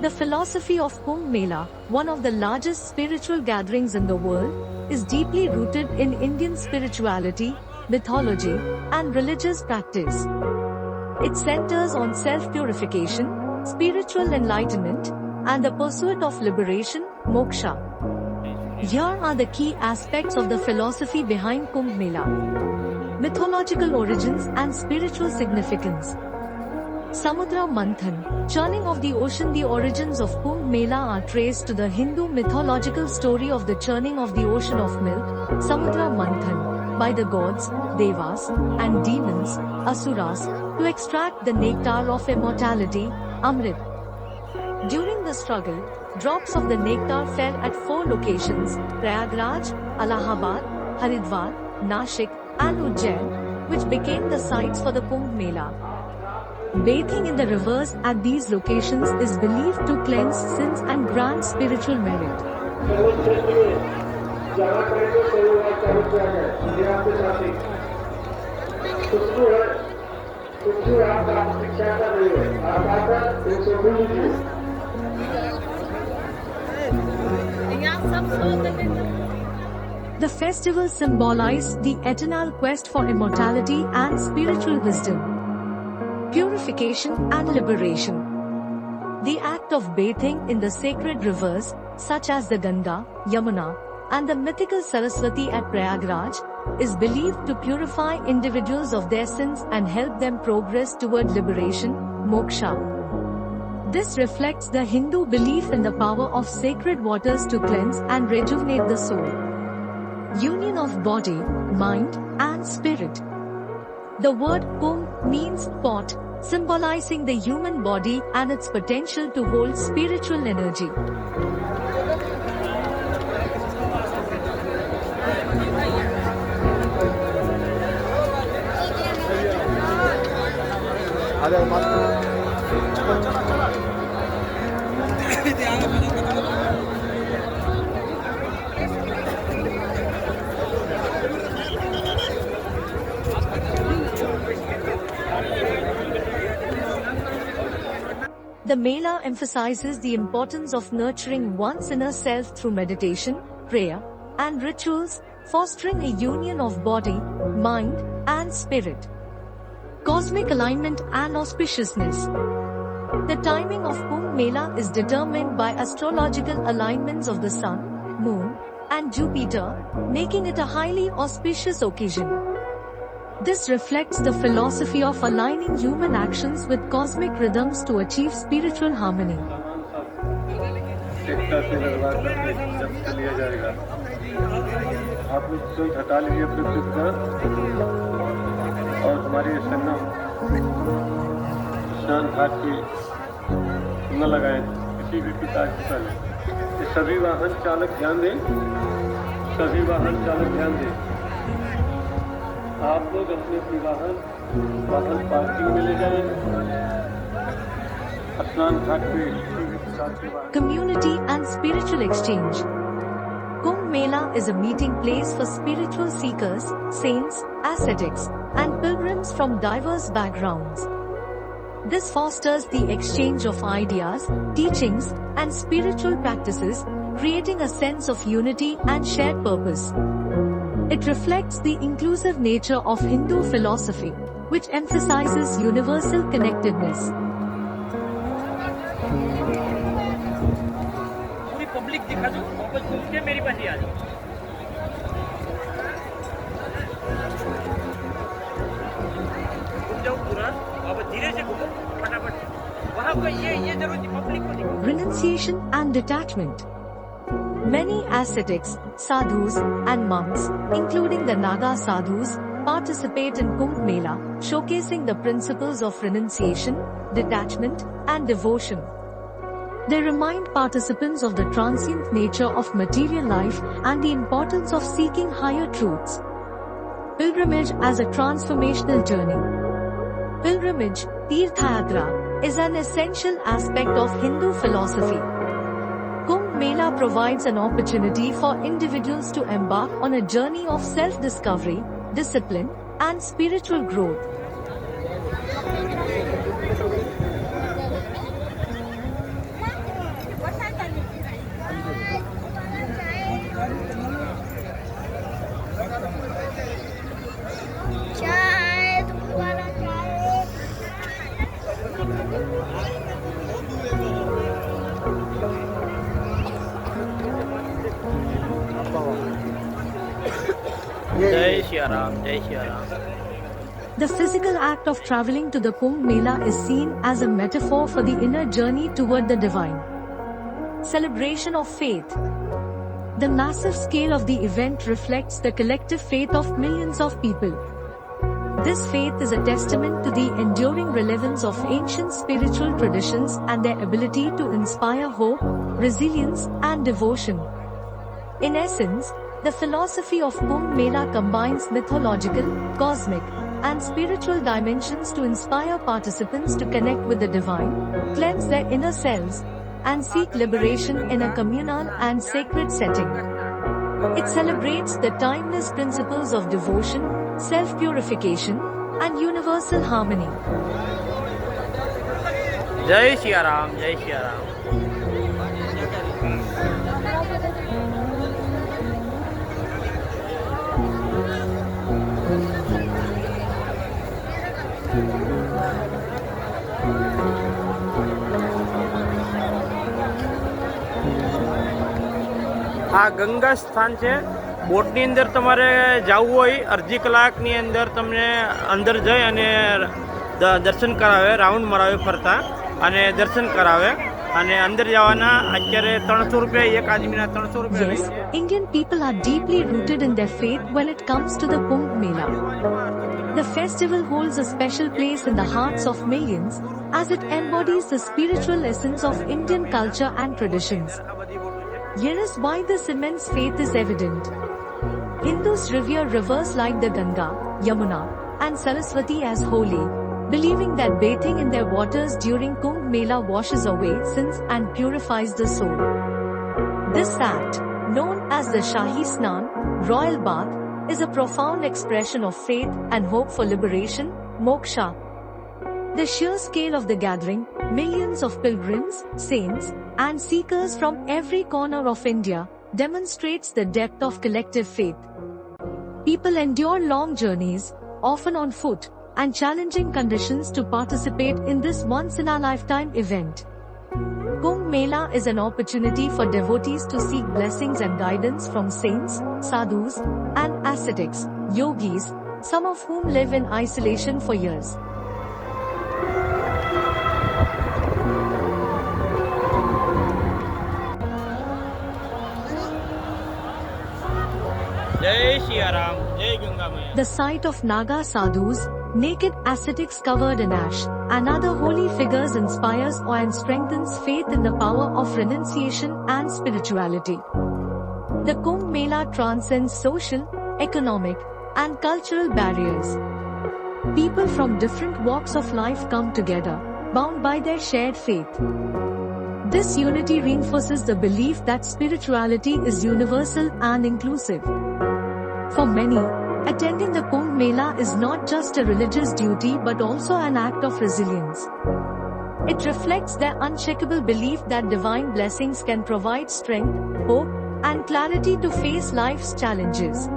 The philosophy of Kumbh Mela, one of the largest spiritual gatherings in the world, is deeply rooted in Indian spirituality, mythology, and religious practice. It centers on self-purification, spiritual enlightenment, and the pursuit of liberation, moksha. Here are the key aspects of the philosophy behind Kumbh Mela. Mythological origins and spiritual significance. Samudra Manthan, churning of the ocean. The origins of Kumbh Mela are traced to the Hindu mythological story of the churning of the ocean of milk, Samudra Manthan, by the gods, devas, and demons, asuras, to extract the nectar of immortality, Amrit. During the struggle, drops of the nectar fell at 4 locations: Prayagraj, Allahabad, Haridwar, Nashik, and Ujjain, which became the sites for the Kumbh Mela. Bathing in the rivers at these locations is believed to cleanse sins and grant spiritual merit. The festival symbolized the eternal quest for immortality and spiritual wisdom, purification and liberation. The act of bathing in the sacred rivers, such as the Ganga, Yamuna, and the mythical Saraswati at Prayagraj, is believed to purify individuals of their sins and help them progress toward liberation, moksha. This reflects the Hindu belief in the power of sacred waters to cleanse and rejuvenate the soul. Union of body, mind, and spirit. The word Kumbh means pot, symbolizing the human body and its potential to hold spiritual energy. The Mela emphasizes the importance of nurturing one's inner self through meditation, prayer, and rituals, fostering a union of body, mind, and spirit. Cosmic alignment and auspiciousness. The timing of Kumbh Mela is determined by astrological alignments of the Sun, Moon, and Jupiter, making it a highly auspicious occasion. This reflects the philosophy of aligning human actions with cosmic rhythms to achieve spiritual harmony. और हमारे संगम स्नान घाट की न लगाएं किसी भी प्रकार से पहले। सभी वाहन चालक ध्यान दें, सभी वाहन चालक ध्यान दें। आप लोग अपने अपने वाहन पार्किंग में ले जाएं। स्नान घाट पे किसी भी प्रकार के वाहन। Community and spiritual exchange. Kumbh Mela is a meeting place for spiritual seekers, saints, ascetics, and pilgrims from diverse backgrounds. This fosters the exchange of ideas, teachings, and spiritual practices, creating a sense of unity and shared purpose. It reflects the inclusive nature of Hindu philosophy, which emphasizes universal connectedness. पूरी public दिखा दो, वापस घूम के मेरी पास ही आ जाओ। Renunciation and detachment. Many ascetics, sadhus, and monks, including the Naga sadhus, participate in Kumbh Mela, showcasing the principles of renunciation, detachment, and devotion. They remind participants of the transient nature of material life and the importance of seeking higher truths. Pilgrimage as a transformational journey. Pilgrimage, Tirthayatra, is an essential aspect of Hindu philosophy. Kumbh Mela provides an opportunity for individuals to embark on a journey of self-discovery, discipline, and spiritual growth. जय सिया राम, जय Siya Ram. The physical act of traveling to the Kumbh Mela is seen as a metaphor for the inner journey toward the divine. Celebration of faith. The massive scale of the event reflects the collective faith of millions of people. This faith is a testament to the enduring relevance of ancient spiritual traditions and their ability to inspire hope, resilience, and devotion. In essence, the philosophy of Kumbh Mela combines mythological, cosmic, and spiritual dimensions to inspire participants to connect with the divine, cleanse their inner selves, and seek liberation in a communal and sacred setting. It celebrates the timeless principles of devotion, self-purification, and universal harmony. जय सिया राम, जय सिया राम। આ ગંગા સ્થાન છે. બોટની અંદર તમારે જવું હોય અડધી કલાકની અંદર તમને અંદર જઈ અને દર્શન કરાવે, રાઉન્ડ મરાવે ફરતા અને દર્શન કરાવે અને અંદર જવાના અત્યારે 300 રૂપિયા એક આદમીના 300 રૂપિયા. Yes, Indian people are deeply rooted in their faith when it comes to the Kumbh Mela. The festival holds a special place in the hearts of millions as it embodies the spiritual essence of Indian culture and traditions. Here is why this immense faith is evident. Hindus revere rivers like the Ganga, Yamuna, and Saraswati as holy, believing that bathing in their waters during Kumbh Mela washes away sins and purifies the soul. This act, known as the Shahi Snan, royal bath, is a profound expression of faith and hope for liberation, moksha. The sheer scale of the gathering, millions of pilgrims, saints, and seekers from every corner of India, demonstrates the depth of collective faith. People endure long journeys, often on foot, and challenging conditions to participate in this once-in-a-lifetime event. Kumbh Mela is an opportunity for devotees to seek blessings and guidance from saints, sadhus, and ascetics, yogis, some of whom live in isolation for years. જય સિયા રામ, જય ગંગા મૈયા. The sight of Naga sadhus, naked ascetics covered in ash, and other holy figures inspires awe and strengthens faith in the power of renunciation and spirituality. The Kumbh Mela transcends social, economic, and cultural barriers. People from different walks of life come together, bound by their shared faith. This unity reinforces the belief that spirituality is universal and inclusive. For many, attending the Kumbh Mela is not just a religious duty but also an act of resilience. It reflects their unshakable belief that divine blessings can provide strength, hope, and clarity to face life's challenges.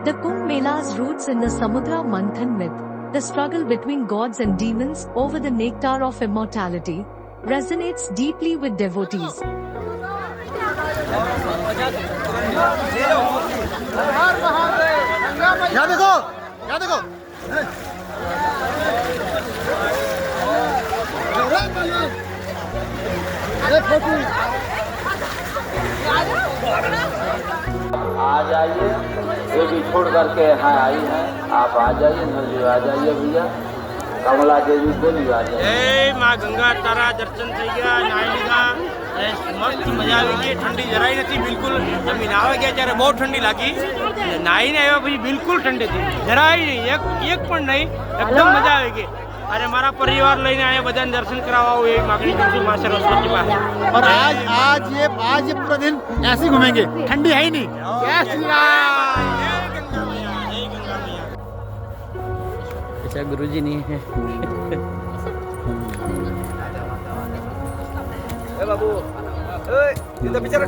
The Kumbh Mela's roots in the Samudra Manthan myth, the struggle between gods and demons over the nectar of immortality, resonates deeply with devotees. आ जाइए, ये भी छोड़ करके यहाँ आई हैं, आप आ जाइए, नजर आ जाइए भैया, कमला देवी बोली आ जाइए। जय माँ गंगा तारा दर्शन થઈ ગયા નાઈ લીધા મસ્ત મજા આવી ગઈ ઠંડી જરાય નથી બિલકુલ અમે નાવા ગયા ત્યારે બહુ ઠંડી લાગી નાઈને આવ્યા પછી બિલકુલ ઠંડી હતી જરાય નહીં એક પણ નહીં એકદમ મજા આવી ગઈ अरे हमारा परिवार लेने आए बदन दर्शन कराओ ये मांगनी करती मां सरस्वती मां और आज ये पूरा दिन ऐसे ही घूमेंगे, ठंडी है ही नहीं। जय श्री राम। अच्छा गुरुजी नहीं है बाबू पिक्चर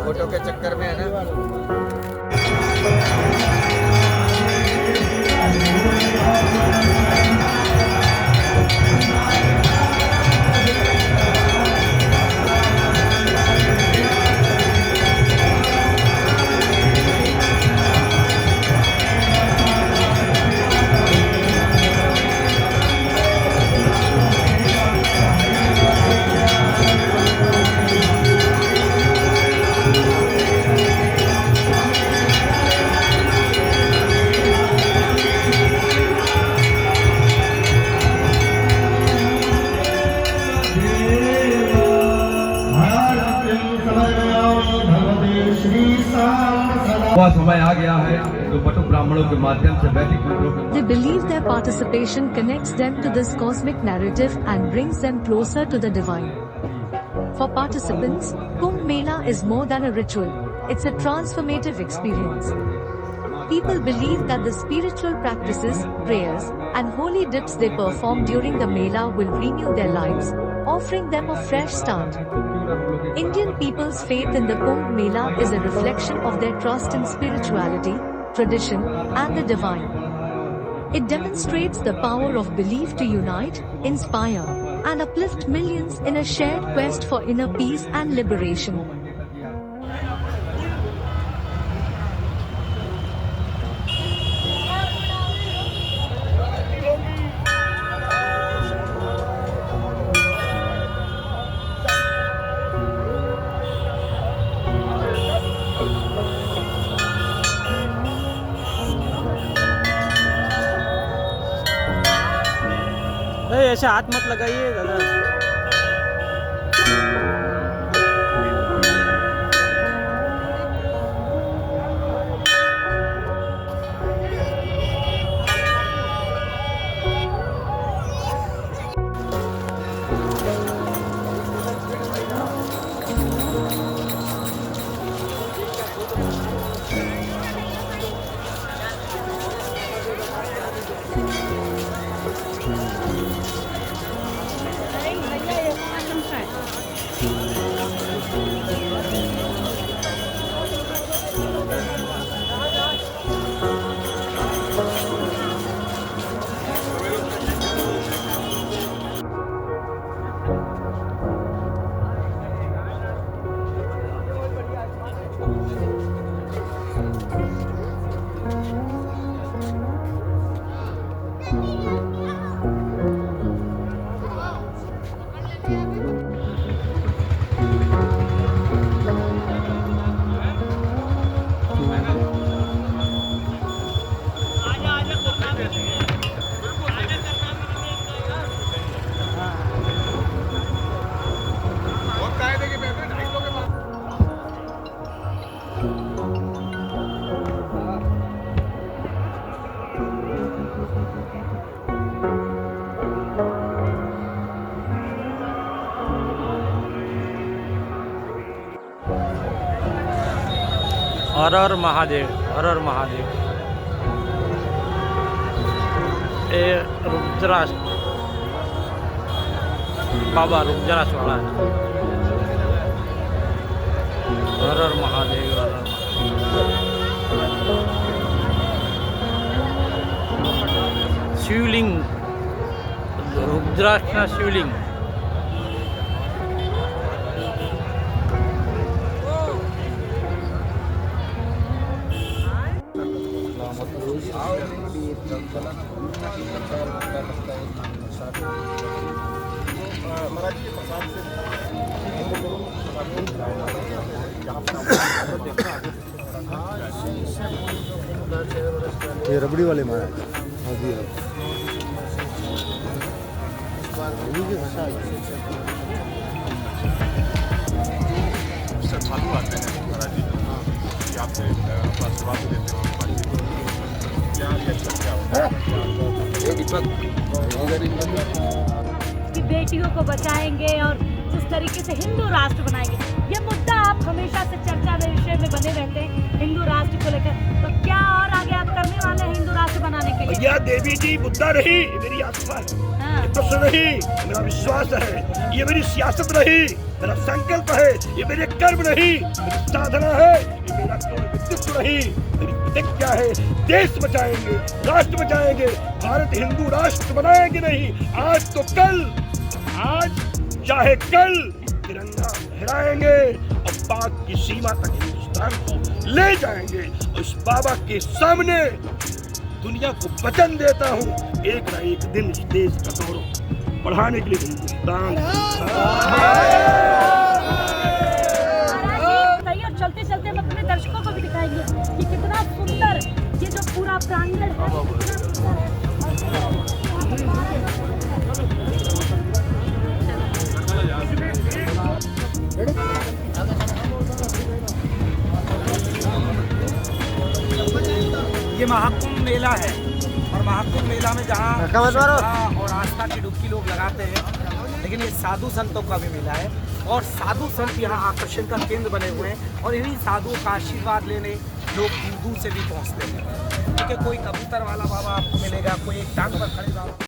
फोटो के चक्कर में है ना। समय आ गया है तो बटु ब्राह्मणों के माध्यम से वैदिक मंत्रों के They believe their participation connects them to this cosmic narrative and brings them closer to the divine. For participants, Kumbh Mela is more than a ritual, it's a transformative experience. People believe that the spiritual practices, prayers, and holy dips they perform during the Mela will renew their lives, offering them a fresh start. Indian people's faith in the Kumbh Mela is a reflection of their trust in spirituality, tradition, and the divine. It demonstrates the power of belief to unite, inspire, and uplift millions in a shared quest for inner peace and liberation. ऐसे हाथ मत लगाइए दादा हर हर महादेव हर हर महादेव ए रुद्राक्ष बाबा रुद्राक्ष वाला है हर हर महादेव हर हर महादेव शिवलिंग रुद्राक्ष ना शिवलिंग मराठी के प्रसाद से ये रबड़ी वाले महाराज हाँ जी श्रद्धालु आते हैं महाराज जी कि आपसे अपना आशीर्वाद देते हैं क्या कि बेटियों को बचाएंगे और उस तरीके से हिंदू राष्ट्र बनाएंगे। ये मुद्दा आप हमेशा से चर्चा में विषय में बने रहते हैं हिंदू राष्ट्र को लेकर, तो क्या और आगे आप करने वाले हैं हिंदू राष्ट्र बनाने के लिए? भैया देवी जी मुद्दा रही, मेरी आस्था है, ये प्रश्न रही, मेरा विश्वास है, ये मेरी सियासत रही, मेरा संकल्प है, ये मेरे कर्म रही, मेरी साधना है, ये मेरा व्यक्तित्व रही, मेरी प्रतिज्ञा है। देश बचाएंगे, राष्ट्र बचाएंगे, भारत हिंदू राष्ट्र बनाएंगे नहीं, आज तो कल, आज चाहे कल तिरंगा लहराएंगे और पाक की सीमा तक हिंदुस्तान को ले जाएंगे। और इस बाबा के सामने दुनिया को वचन देता हूँ, एक न एक दिन इस देश का गौरव बढ़ाने के लिए हिंदुस्तान और चलते चलते हम अपने दर्शकों को भी दिखाएंगे कि कितना सुंदर ये जो पूरा प्रांगण है। ये महाकुंभ मेला है और महाकुंभ मेला में जहाँ श्रद्धा और आस्था की डुबकी लोग लगाते हैं, लेकिन ये साधु संतों का भी मेला है और साधु संत यहाँ आकर्षण का केंद्र बने हुए हैं और इन्हीं साधुओं का आशीर्वाद लेने लोग दूर दूर से भी पहुँचते हैं। क्योंकि कोई कबूतर वाला बाबा आपको मिलेगा, कोई एक टांग पर खड़े बाबा